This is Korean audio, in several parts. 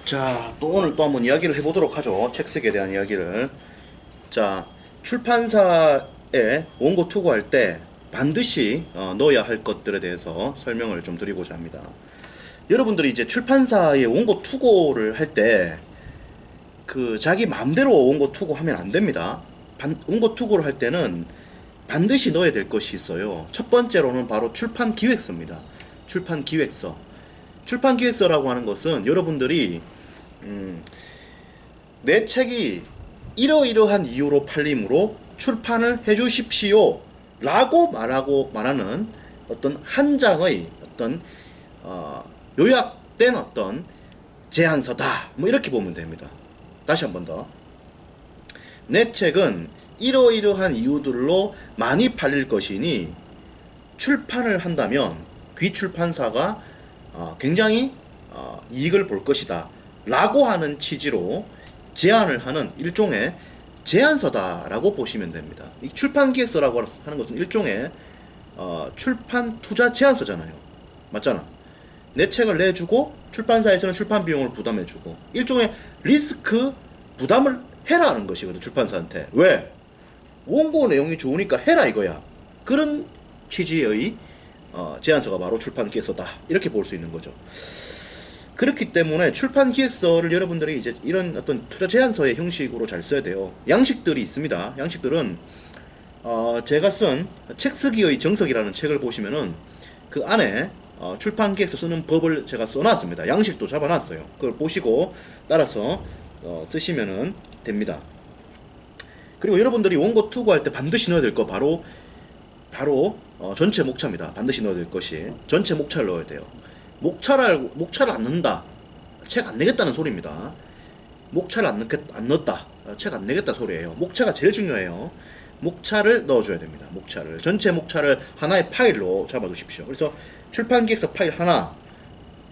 자, 또 오늘 또 한번 이야기를 해보도록 하죠. 책색에 대한 이야기를. 자, 출판사에 원고 투고할 때 반드시 넣어야 할 것들에 대해서 설명을 좀 드리고자 합니다. 여러분들이 이제 출판사에 원고 투고를 할 때 자기 마음대로 원고 투고하면 안 됩니다. 원고 투고를 할 때는 반드시 넣어야 될 것이 있어요. 첫 번째로는 바로 출판 기획서입니다. 출판 기획서. 출판 기획서라고 하는 것은 여러분들이 내 책이 이러이러한 이유로 팔림으로 출판을 해주십시오 라고 말하는 어떤 한 장의 어떤 요약된 어떤 제안서다, 뭐 이렇게 보면 됩니다. 다시 한 번 더. 내 책은 이러이러한 이유들로 많이 팔릴 것이니 출판을 한다면 귀출판사가 굉장히 이익을 볼 것이다 라고 하는 취지로 제안을 하는 일종의 제안서다 라고 보시면 됩니다. 이 출판기획서라고 하는 것은 일종의 출판 투자 제안서잖아요. 맞잖아. 내 책을 내주고 출판사에서는 출판 비용을 부담해주고 일종의 리스크 부담을 해라는 것이거든, 출판사한테. 왜? 원고 내용이 좋으니까 해라 이거야. 그런 취지의 제안서가 바로 출판기획서다, 이렇게 볼 수 있는 거죠. 그렇기 때문에 출판기획서를 여러분들이 이제 이런 어떤 투자 제안서의 형식으로 잘 써야 돼요. 양식들이 있습니다. 양식들은 제가 쓴 책 쓰기의 정석이라는 책을 보시면은 그 안에 출판기획서 쓰는 법을 제가 써놨습니다. 양식도 잡아놨어요. 그걸 보시고 따라서 쓰시면은 됩니다. 그리고 여러분들이 원고 투고할 때 반드시 넣어야 될 거 바로 전체 목차입니다. 반드시 넣어야 될 것이 전체 목차를 넣어야 돼요. 목차를 안 넣는다, 책 안 내겠다는 소리입니다. 목차를 안 넣었다, 책 안 내겠다 소리예요. 목차가 제일 중요해요. 목차를 넣어줘야 됩니다. 목차를, 전체 목차를 하나의 파일로 잡아두십시오. 그래서 출판기획서 파일 하나,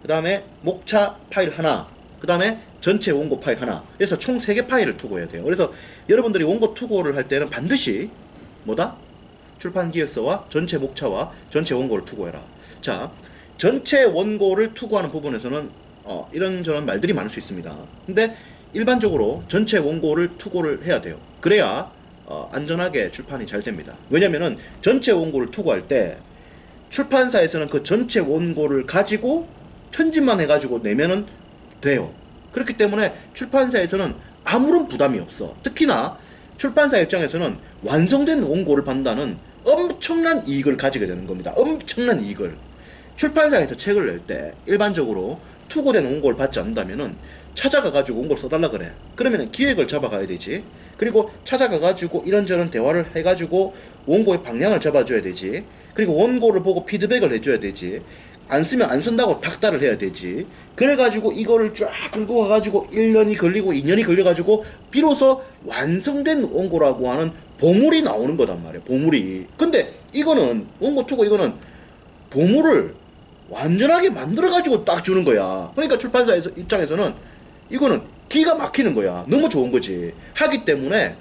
그 다음에 목차 파일 하나, 그 다음에 전체 원고 파일 하나, 그래서 총 3개 파일을 투고해야 돼요. 그래서 여러분들이 원고 투고를 할 때는 반드시 뭐다? 출판기획서와 전체 목차와 전체 원고를 투고해라. 자, 전체 원고를 투고하는 부분에서는 이런저런 말들이 많을 수 있습니다. 근데 일반적으로 전체 원고를 투고를 해야 돼요. 그래야 안전하게 출판이 잘 됩니다. 왜냐면은 전체 원고를 투고할 때 출판사에서는 그 전체 원고를 가지고 편집만 해가지고 내면은 돼요. 그렇기 때문에 출판사에서는 아무런 부담이 없어. 특히나 출판사 입장에서는 완성된 원고를 판다는 엄청난 이익을 가지게 되는 겁니다. 엄청난 이익을. 출판사에서 책을 낼 때 일반적으로 투고된 원고를 받지 않는다면은 찾아가가지고 원고를 써달라 그래. 그러면은 기획을 잡아가야 되지. 그리고 찾아가가지고 이런저런 대화를 해가지고 원고의 방향을 잡아줘야 되지. 그리고 원고를 보고 피드백을 해줘야 되지. 안 쓰면 안 쓴다고 닥달을 해야 되지. 그래가지고 이거를 쫙 끌고 가가지고 1년이 걸리고 2년이 걸려가지고 비로소 완성된 원고라고 하는 보물이 나오는 거단 말이야. 보물이. 근데 이거는 원고 투고 이거는 보물을 완전하게 만들어가지고 딱 주는 거야. 그러니까 출판사 입장에서는 이거는 기가 막히는 거야. 너무 좋은 거지. 하기 때문에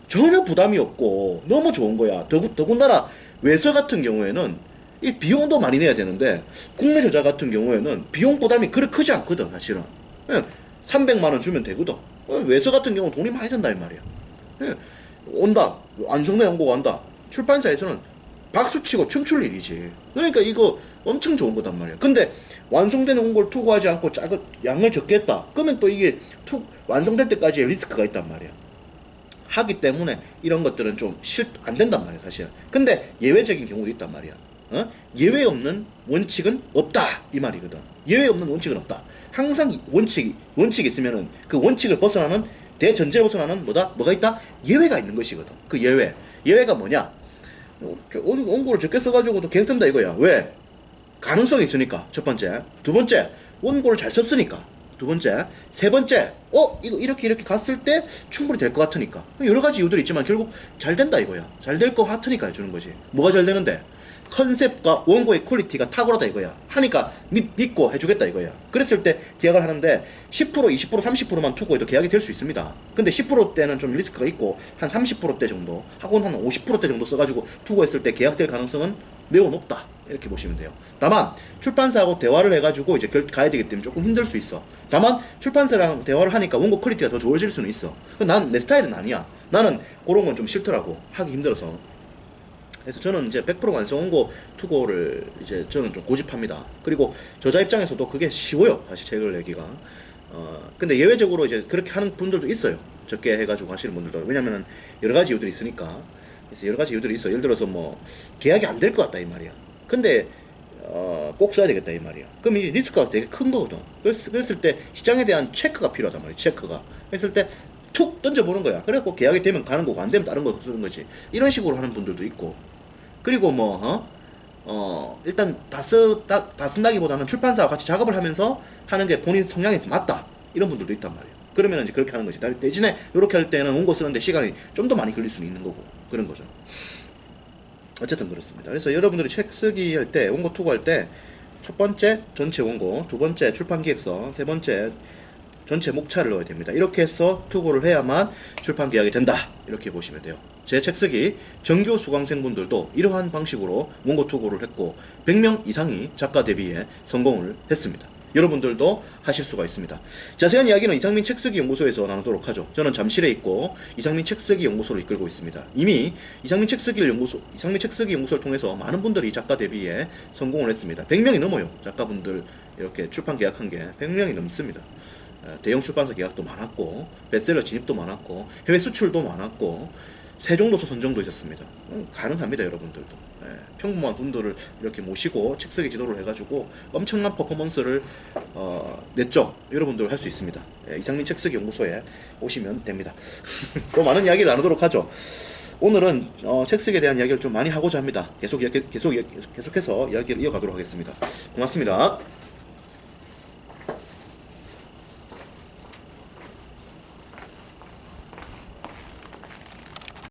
전혀 부담이 없고 너무 좋은 거야. 더군다나 외서 같은 경우에는 이 비용도 많이 내야 되는데 국내 저자 같은 경우에는 비용 부담이 그렇게 크지 않거든. 사실은 300만원 주면 되거든. 외서 같은 경우는 돈이 많이 든다 이 말이야. 온다, 완성된 원고가 온다. 출판사에서는 박수치고 춤출 일이지. 그러니까 이거 엄청 좋은 거단 말이야. 근데 완성된 원고를 투고하지 않고 양을 적게 했다, 그러면 또 이게 완성될 때까지의 리스크가 있단 말이야. 하기 때문에 이런 것들은 좀 안 된단 말이야 사실. 근데 예외적인 경우도 있단 말이야. 예외 없는 원칙은 없다 이 말이거든. 예외 없는 원칙은 없다. 항상 원칙이 있으면은 그 원칙을 벗어나는, 대전제를 벗어나는 뭐가 있다? 예외가 있는 것이거든. 그 예외가 뭐냐? 원고를 적게 써가지고도 계획된다 이거야. 왜? 가능성이 있으니까. 첫 번째. 두 번째, 원고를 잘 썼으니까. 두 번째. 세 번째, 이거 이렇게 갔을 때 충분히 될 것 같으니까. 여러 가지 이유들이 있지만 결국 잘 된다 이거야. 잘 될 것 같으니까 해주는 거지. 뭐가 잘 되는데? 컨셉과 원고의 퀄리티가 탁월하다 이거야. 하니까 믿고 해주겠다 이거야. 그랬을 때 계약을 하는데 10%, 20%, 30%만 투고해도 계약이 될 수 있습니다. 근데 10%대는 좀 리스크가 있고 한 30%대 정도, 하고는 한 50%대 정도 써가지고 투고했을 때 계약될 가능성은 매우 높다. 이렇게 보시면 돼요. 다만 출판사하고 대화를 해가지고 이제 가야 되기 때문에 조금 힘들 수 있어. 다만 출판사랑 대화를 하니까 원고 퀄리티가 더 좋아질 수는 있어. 난 내 스타일은 아니야. 나는 그런 건 좀 싫더라고. 하기 힘들어서. 그래서 저는 이제 100% 완성 원고 투고를 이제 저는 좀 고집합니다. 그리고 저자 입장에서도 그게 쉬워요. 사실 책을 내기가. 근데 예외적으로 이제 그렇게 하는 분들도 있어요. 적게 해가지고 하시는 분들도. 왜냐면은 여러 가지 이유들이 있으니까. 그래서 여러 가지 이유들이 있어. 예를 들어서 뭐 계약이 안 될 것 같다 이 말이야. 근데 꼭 써야 되겠다 이 말이야. 그럼 이 리스크가 되게 큰 거거든. 그랬을 때 시장에 대한 체크가 필요하단 말이야. 체크가. 그랬을 때 툭 던져보는 거야. 그래갖고 계약이 되면 가는 거고 안 되면 다른 거 쓰는 거지. 이런 식으로 하는 분들도 있고. 그리고 뭐 일단 다 쓴다기보다는 출판사와 같이 작업을 하면서 하는 게 본인 성향에 맞다. 이런 분들도 있단 말이에요. 그러면 이제 그렇게 하는 거지. 대신에 이렇게 할 때는 원고 쓰는데 시간이 좀 더 많이 걸릴 수는 있는 거고 그런 거죠. 어쨌든 그렇습니다. 그래서 여러분들이 책 쓰기 할 때, 원고 투고할 때 첫 번째 전체 원고, 두 번째 출판 기획서, 세 번째 전체 목차를 넣어야 됩니다. 이렇게 해서 투고를 해야만 출판 계약이 된다. 이렇게 보시면 돼요. 제 책 쓰기 정규 수강생분들도 이러한 방식으로 원고 투고를 했고 100명 이상이 작가 데뷔에 성공을 했습니다. 여러분들도 하실 수가 있습니다. 자세한 이야기는 이상민 책쓰기 연구소에서 나누도록 하죠. 저는 잠실에 있고 이상민 책쓰기 연구소를 이끌고 있습니다. 이미 이상민 책쓰기 연구소를 통해서 많은 분들이 작가 데뷔에 성공을 했습니다. 100명이 넘어요. 작가분들 이렇게 출판 계약한 게 100명이 넘습니다. 대형 출판사 계약도 많았고 베스트셀러 진입도 많았고 해외 수출도 많았고 세종도서 선정도 있었습니다. 가능합니다. 여러분들도 평범한 분들을 이렇게 모시고 책쓰기 지도를 해가지고 엄청난 퍼포먼스를 냈죠. 여러분들 할 수 있습니다. 이상민 책쓰기 연구소에 오시면 됩니다. 또 많은 이야기를 나누도록 하죠. 오늘은 책쓰기에 대한 이야기를 좀 많이 하고자 합니다. 계속해서 이야기를 이어가도록 하겠습니다. 고맙습니다.